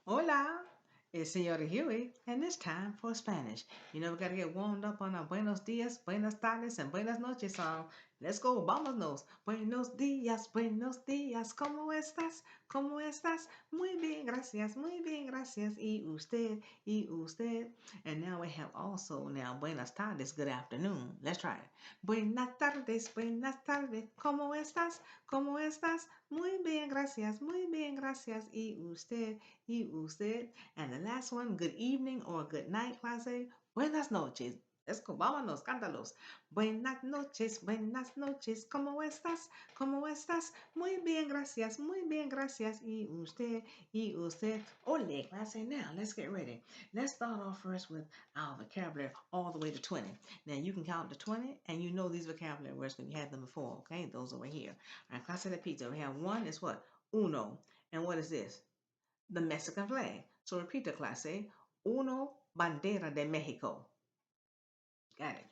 Hola, it's Señor Huey, and it's time for Spanish. You know, we gotta get warmed up on our buenos dias, buenas tardes, and buenas noches song. Let's go, vámonos. Buenos días, ¿cómo estás? ¿Cómo estás? Muy bien, gracias. Y usted. And now we have also now buenas tardes, good afternoon. Let's try it. Buenas tardes, ¿cómo estás? ¿Cómo estás? Muy bien, gracias. Y usted. And the last one, good evening or good night, clase. Buenas noches. Let's go, vámonos, cántalos. Buenas noches, ¿cómo estás? ¿Cómo estás? Muy bien, gracias. Y usted. Ole, clase, now let's get ready. Let's start off first with our vocabulary all the way to 20. Now you can count to 20 and you know these vocabulary words because you had them before, okay? Those over here. All right, clase de pizza. We have one is what? Uno. And what is this? The Mexican flag. So repeat the class. Say, Uno bandera de Mexico. Got it.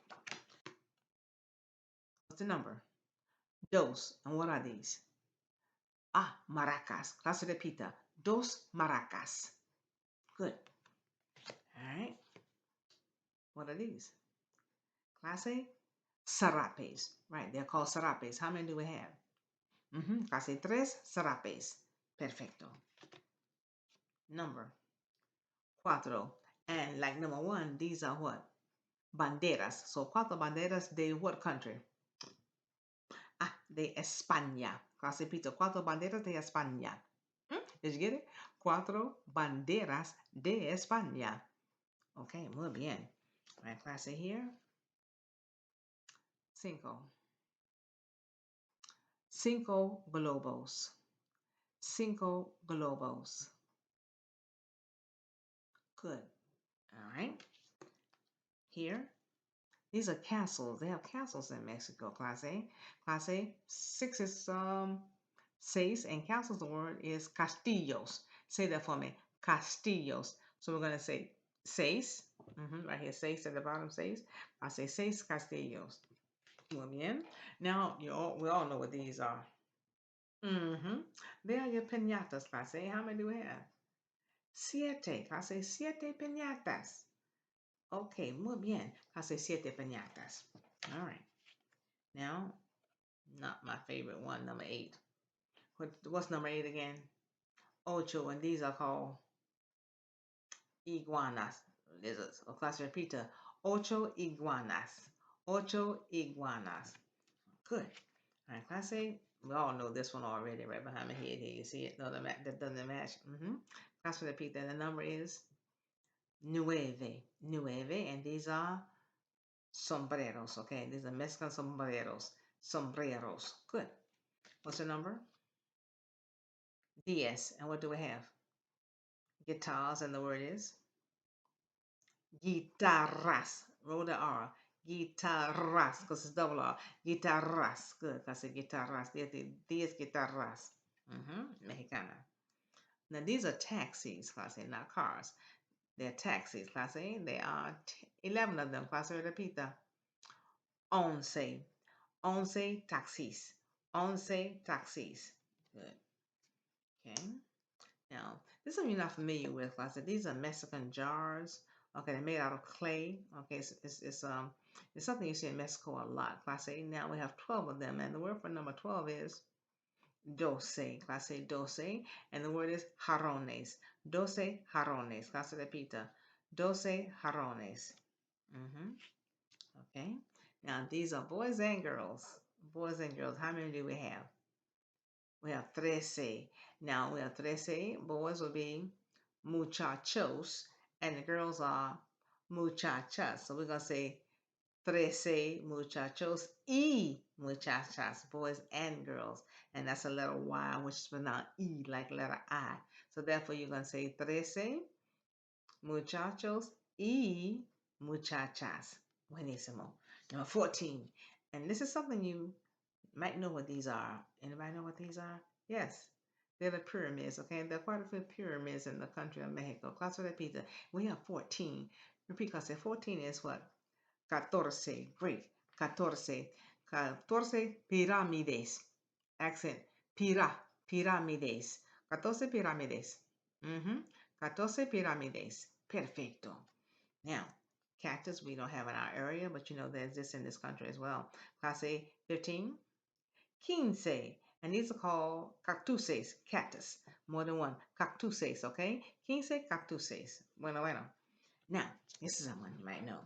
What's the number? Dos. And what are these? Ah, maracas. Clase de pita. Dos maracas. Good. All right. What are these? Clase sarapes. Right. They're called sarapes. How many do we have? Clase tres sarapes. Perfecto. Number cuatro. And like number one, these are what? Banderas. So cuatro banderas de what country? Ah, de España. Clase pizza. Cuatro banderas de España. Did you get it? Cuatro banderas de España. Okay, muy bien. All right, clase here. Cinco. Cinco globos. Cinco globos. Good. All right. Here. These are castles. They have castles in Mexico, class A. Class A, six is seis, and castles, the word is castillos. Say that for me, castillos. So we're going to say seis, right here, seis at the bottom, seis. I say seis castillos. Muy bien. Now, we all know what these are. They are your piñatas, class A. How many do we have? Siete. Class A, siete piñatas. Okay, muy bien. Class A, siete piñatas. All right. Now, not my favorite one, number 8. What's number 8 again? Ocho, and these are called iguanas. Lizards. O clase repita. Ocho iguanas. Ocho iguanas. Good. All right, clase. We all know this one already, right behind my head here. You see it? No, that doesn't match. Clase repita. The number is nueve. Nueve, and these are sombreros. Okay, these are Mexican sombreros. Sombreros. Good. What's the number? 10. And what do we have? Guitars, and the word is guitarras. Roll the R. Guitarras, because it's double R. Guitarras. Good, because it's guitarras. 10 guitarras. Mexicana. Now, these are taxis, class A, not cars. They're taxis, class A. There are 11 of them, class A. Repita. 11. 11 taxis. 11 taxis. Good. Okay. Now, this is something you're not familiar with. Like I said, these are Mexican jars. Okay, they're made out of clay. Okay, it's something you see in Mexico a lot. Class A. Now we have 12 of them, and the word for number 12 is doce. Class A, doce, and the word is jarrones. Doce jarrones. Clase de pita. Doce jarrones. Okay. Now these are boys and girls. Boys and girls. How many do we have? We have trece. Now we have trece. Boys will be muchachos, and the girls are muchachas. So we're going to say trece muchachos y muchachas, boys and girls. And that's a letter Y, which is pronounced E, like letter I. So therefore, you're going to say trece muchachos y muchachas. Buenísimo. Number 14. And this is something you might know what these are. Anybody know what these are? Yes. They're the pyramids, okay? There are quite a few pyramids in the country of Mexico. Clase de pizza. We have 14. Repeat, clase. 14 is what? 14. Great. 14. 14 pirámides. Accent. Pyramides. 14 pirámides. 14 pirámides. Perfecto. Now, cactus we don't have in our area, but you know there's this in this country as well. Clase 15, 15. And these are called cactuses, cactus. More than one. Cactuses, okay? 15 cactuses. Bueno, bueno. Now, this is someone you might know.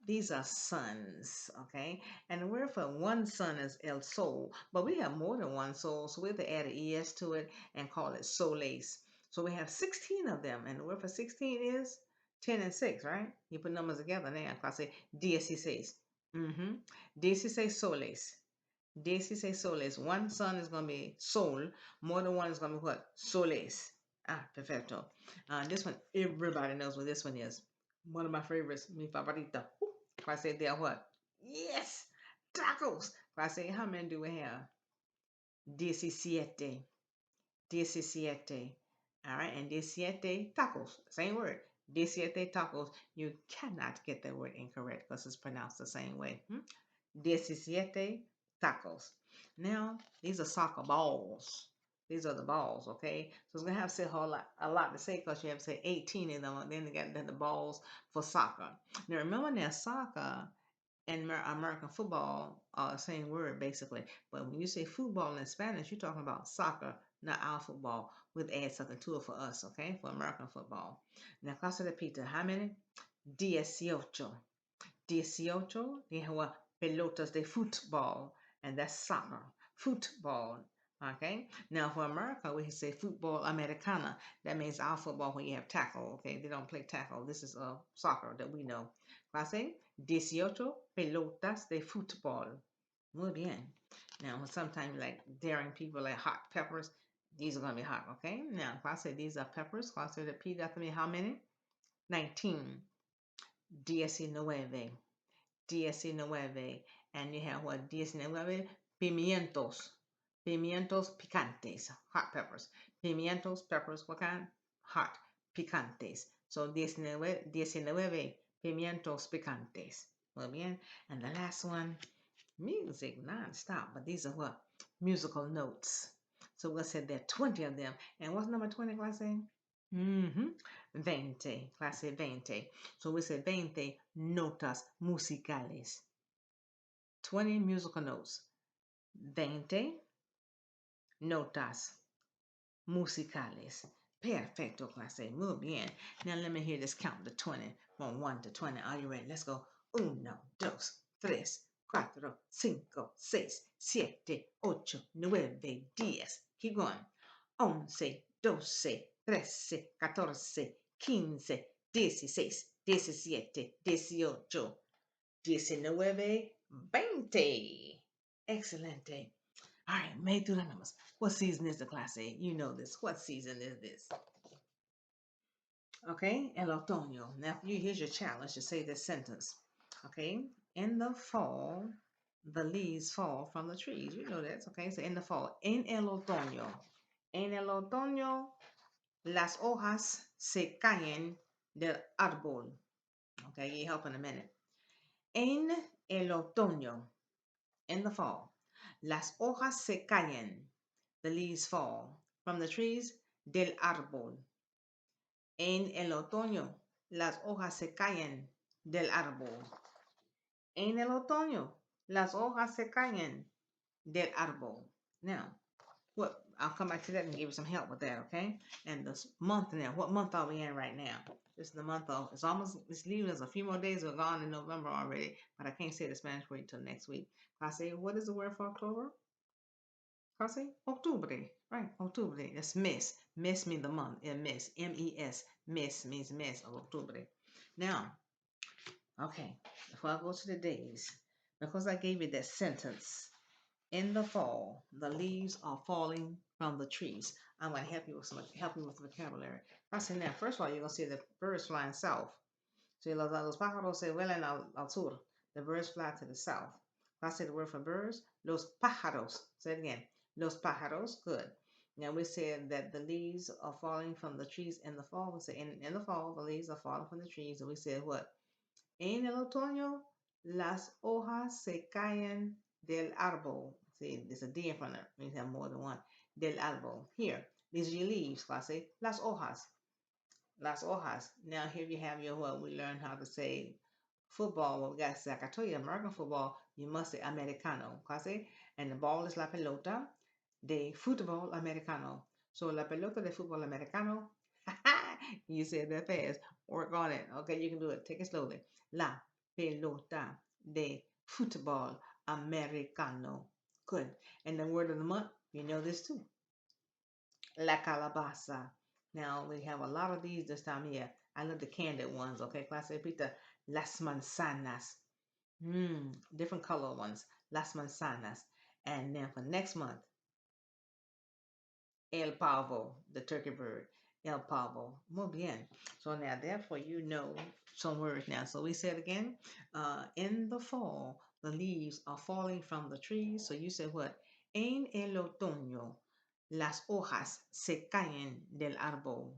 These are suns, okay? And the word for one sun is el sol, but we have more than one sol, so we have to add an es to it and call it soles. So we have 16 of them, and the word for 16 is 10 and 6, right? You put numbers together now. I say 16. Mm-hmm. 16 soles. 16 soles. One sun is going to be sol. More than one is going to be what? Soles. Ah, perfecto. This one, everybody knows what this one is. One of my favorites, mi favorita. If I say they're what? Yes! Tacos! If I say, how many do we have? 17. 17. All right, and 17 tacos. Same word. 17 tacos. You cannot get that word incorrect because it's pronounced the same way. 17 tacos. Now, these are soccer balls. These are the balls, okay? So it's gonna have to say a lot to say because you have to say 18 in them. Then they got the balls for soccer. Now remember now, soccer and American football are the same word basically. But when you say football in Spanish, you're talking about soccer, not our football. We'll add something to it for us, okay? For American football. Now, Casa de Pita, how many? 18. 18, they have pelotas de football, and that's soccer. Football. Okay. Now for America, we say football americana. That means our football when you have tackle. Okay. They don't play tackle. This is soccer that we know. Clase 18 pelotas de fútbol. Muy bien. Now sometimes like daring people like hot peppers. These are gonna be hot. Okay. Now clase these are peppers. Clase repeat after me. How many? 19. 19. 19. And you have what? 19 pimientos. Pimientos picantes. Hot peppers. Pimientos, peppers, what kind? Hot. Picantes. So 19 pimientos picantes. Muy bien. And the last one, music non-stop. But these are what? Musical notes. So we'll say there are 20 of them. And what's number 20, clase? 20, clase 20. So we say 20 notas musicales. 20 musical notes. 20 notas musicales. Perfecto, clase. Muy bien. Now let me hear this count to 20 from 1 to 20. Are you ready? Let's go. 1, 2, 3, 4, 5, 6, 7, 8, 9, 10. Keep going. 11, 12, 13, 14, 15, 16, 17, 18, 19, 20. Excelente. All right, made through the numbers. What season is the class A? You know this. What season is this? Okay, el otoño. Now, here's your challenge to say this sentence. Okay, in the fall, the leaves fall from the trees. You know that. Okay, so in the fall, en el otoño. En el otoño, las hojas se caen del árbol. Okay, get help in a minute. En el otoño, in the fall, las hojas se caen. The leaves fall from the trees del árbol. En el otoño, las hojas se caen del árbol. En el otoño, las hojas se caen del árbol. Now, I'll come back to that and give you some help with that, okay? And this month now, what month are we in right now? This is the month of, it's leaving us a few more days. We're gone in November already, but I can't say the Spanish word until next week. I say, what is the word for October? I say Octubre, right? Octubre. That's mes. Mes means the month. Mes. M-E-S. Mes means mes of Octubre. Now, okay, before I go to the days, because I gave you that sentence, in the fall, the leaves are falling from the trees. I'm going to help you with vocabulary. I say now, first of all, you're going to see the birds flying south. So los pájaros se vuelan al sur. The birds fly to the south. If I say the word for birds, los pájaros. Say it again. Los pájaros. Good. Now we said that the leaves are falling from the trees in the fall. We say in the fall, the leaves are falling from the trees. And we said what? En el otoño, las hojas se caen del árbol. See, there's a D in front of it. Means have more than one. Del árbol. Here, these are your leaves. So I say las hojas. Las hojas. Now here you have your what we learned how to say football. Well, we got like I told you, American football, you must say americano, casi, and the ball is la pelota de fútbol americano. So la pelota de fútbol americano. You said that fast. Work on it. Okay, you can do it. Take it slowly. La pelota de fútbol americano. Good. And the word of the month, you know this too. La calabaza. Now we have a lot of these this time here. I love the candid ones, okay? Clase Pita, las manzanas. Different color ones. Las manzanas. And then for next month, el pavo, the turkey bird. El pavo. Muy bien. So now therefore you know some words now. So we said again, in the fall, the leaves are falling from the trees. So you said what? En el otoño, las hojas se caen del árbol.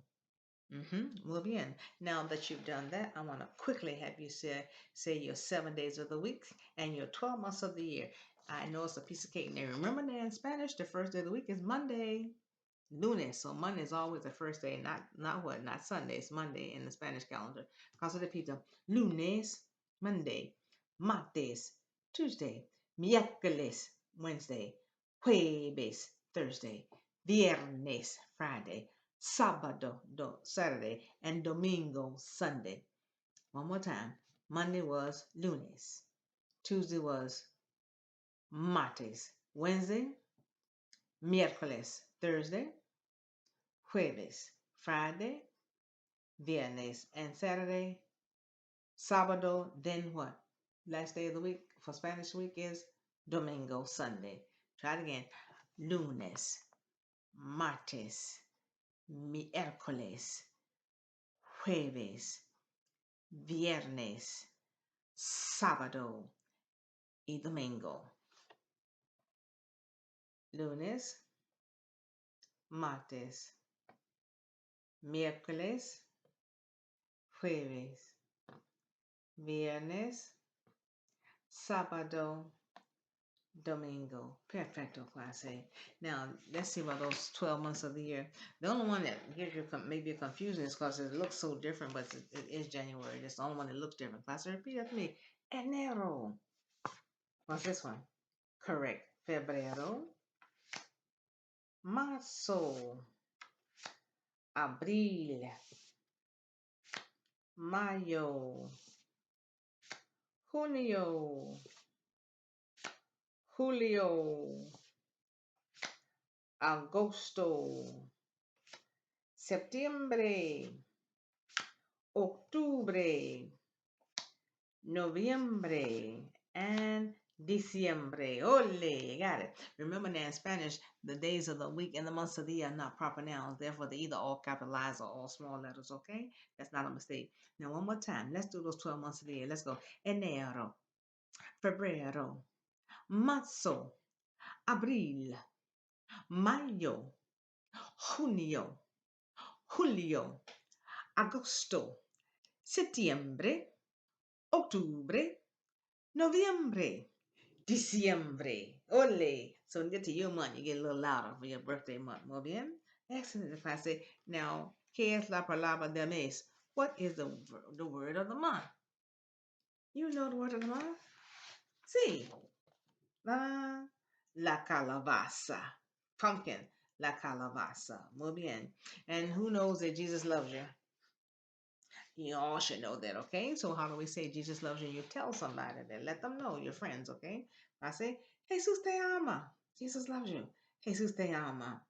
Muy bien. Now that you've done that, I want to quickly have you say your 7 days of the week and your 12 months of the year. I know it's a piece of cake. Now remember that in Spanish, the first day of the week is Monday, lunes. So Monday is always the first day, not Sunday. It's Monday in the Spanish calendar. Casa de pizza, lunes, Monday, martes, Tuesday, miércoles, Wednesday, jueves, Thursday, viernes, Friday, sábado, Saturday, and domingo, Sunday. One more time. Monday was lunes. Tuesday was martes. Wednesday, miércoles. Thursday, jueves. Friday, viernes. And Saturday, sábado. Then what? Last day of the week for Spanish week is domingo, Sunday. Try it again. Lunes, martes, miércoles, jueves, viernes, sábado y domingo. Lunes, martes, miércoles, jueves, viernes, sábado, domingo. Perfecto, clase. Now, let's see about those 12 months of the year. The only one that gives you maybe a confusion is because it looks so different, but it is January. It's the only one that looks different. Class, repeat after me. Enero. What's this one? Correct. Febrero. Marzo. Abril. Mayo. Junio. Julio. Agosto. Septiembre. Octubre. Noviembre. And Diciembre. Ole, you got it. Remember now in Spanish, the days of the week and the months of the year are not proper nouns. Therefore, they're either all capitalized or all small letters, okay? That's not a mistake. Now, one more time. Let's do those 12 months of the year. Let's go. Enero, febrero, marzo, abril, mayo, junio, julio, agosto, septiembre, octubre, noviembre, diciembre. Ole. So when you get to your month, you get a little louder for your birthday month. Muy bien. Excellent. If I say, now, ¿qué es la palabra del mes? What is the word of the month? You know the word of the month? Sí. La calabaza. Pumpkin. La calabaza. Muy bien. And who knows that Jesus loves you? You all should know that, okay? So how do we say Jesus loves you? You tell somebody that. Let them know, your friends, okay? I say, Jesus te ama. Jesus loves you. Jesus te ama.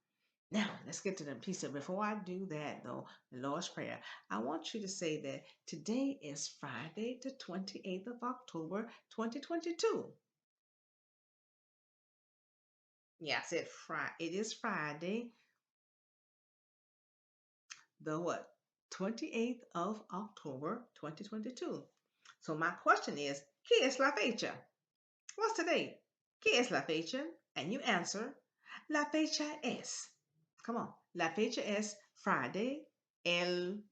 Now, let's get to the piece of before I do that, though, the Lord's Prayer. I want you to say that today is Friday, the 28th of October, 2022. Yeah, I said Friday. It is Friday, the what? 28th of October, 2022. So my question is, ¿qué es la fecha? What's today? ¿Qué es la fecha? And you answer, la fecha es. Come on. La fecha es Friday, el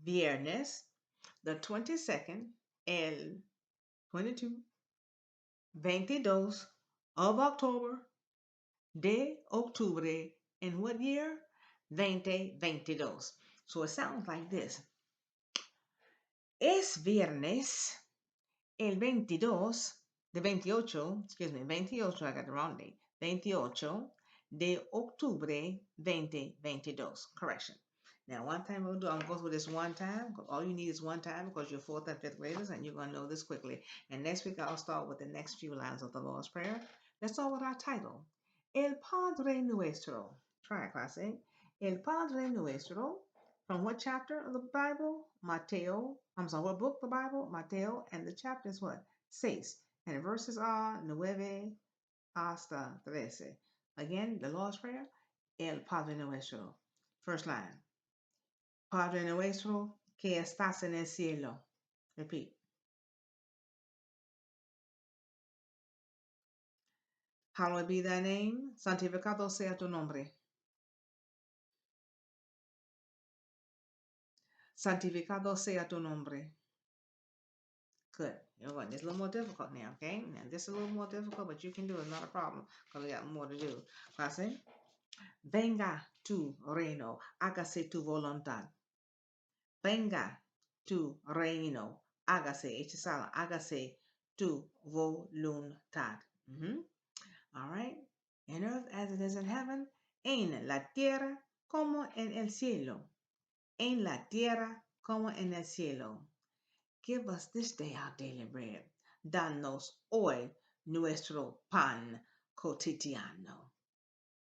viernes, the 22nd, el 22, 22 of October, de octubre, in what year? 2022. So it sounds like this. Es viernes el 22 de 28, excuse me, 28, I got the wrong date, 28 de octubre 2022. Correction. Now, one time we'll do, I'm going to go through this one time. All you need is one time because you're fourth and fifth graders and you're going to know this quickly. And next week, I'll start with the next few lines of the Lord's Prayer. Let's start with our title El Padre Nuestro. Try it, class A. El Padre Nuestro. From what chapter of the Bible? Mateo. I'm sorry, what book the Bible? Mateo. And the chapter is what? 6. And the verses are 9 hasta 13. Again, the Lord's Prayer. El Padre Nuestro. First line. Padre nuestro que estás en el cielo. Repeat. Hallowed be thy name. Santificado sea tu nombre. Santificado sea tu nombre. Good. You're going. It's a little more difficult now, okay? Now, this is a little more difficult, but you can do it. Not a problem, because we got more to do. Clase. Venga tu reino. Hágase tu voluntad. Venga tu reino. Hágase. Hechizada. Hágase tu voluntad. All right. En earth as it is in heaven. En la tierra como en el cielo. En la tierra como en el cielo. Give us this day our daily bread. Danos hoy nuestro pan cotidiano.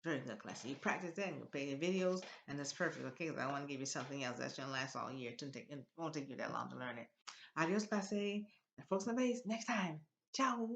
Very good, class. You practice that and you play the videos, and that's perfect. Okay, I want to give you something else that's going to last all year. It won't take you that long to learn it. Adios, clase. The folks in the base, next time. Ciao.